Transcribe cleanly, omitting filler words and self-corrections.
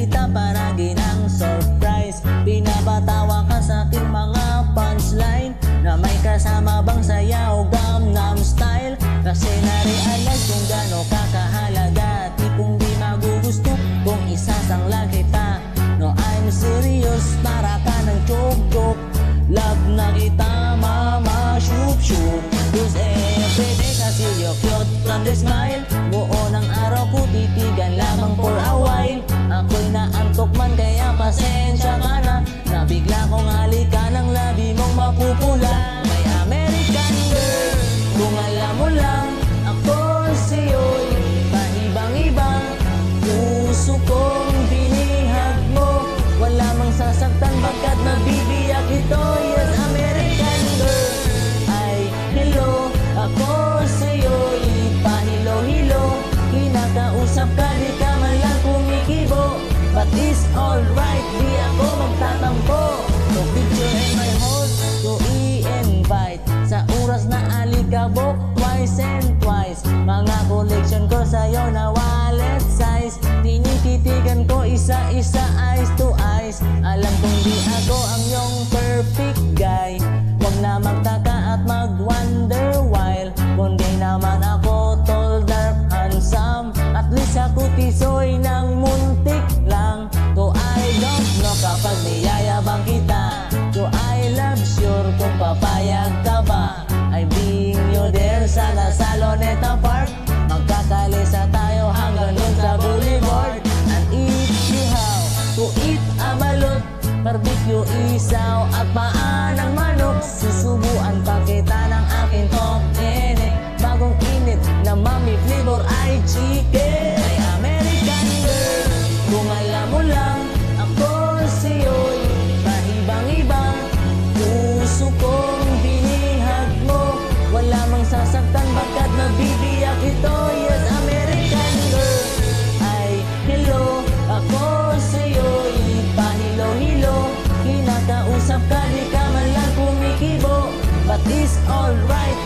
kita paragi ng surprise. Pinapatawa ka sa aking mga punchline na may kasama bang sayaw Gangnam Style. Kasi na-realize kung gaano kakahalaga, tipong di magugusto kung isasangla kita. No, I'm serious, para ka ng joke-joke. Love na kita, mama, shoop-shoop. Cause everyday kasi you're cute from the smile. Buo ng araw ko, titigan lamang for a while. Ako'y naantok man kaya pasensya ka na. Nabigla kong halika ng labi mong mapupula. May American girl, kung alam mo lang, ako sa'yo'y kahibang-ibang. Puso kong binihag mo, wala mang sasaktan bagkat nabibiyak ito. Yes, American girl, ay hello, ako sa'yo'y pahilo-hilo. Kinakausap ka, di ka man lang kumikibo. But it's alright, di ako magtatampo. So picture in my host, to i-invite sa oras na alikabok, twice and twice. Mga collection ko sa'yo na wallet size, tinititigan ko isa-isa, eyes to eyes. Alam kong di ako ang iyong perfect guy. Huwag na magtaka at mag-wonder while, kundi naman ako tall, dark, handsome. At least ako tisoy ng muntik lang. To I don't know kapag niyayabang kita. To I love sure kung papayag ka ba. I bring you there sa La Saloneta Park. Magkakalisa tayo hanggang dun sa boulevard. And if you have to eat a balot, barbecue, isaw at paa ng manok, susubuan pa kita ng aking top nene. Bagong init na mami flavor ay chicken. Ay American girl, kung alam mo lang, ako sa'yo'y kahibang-ibang. Puso kong binihag mo, wala mang sasaktan bagkat nabibiyak ito. Yes, American girl, ay hello, ako sa'yo'y pahilo-hilo. Kinakausap ka, di ka man lang kumikibo. But it's alright,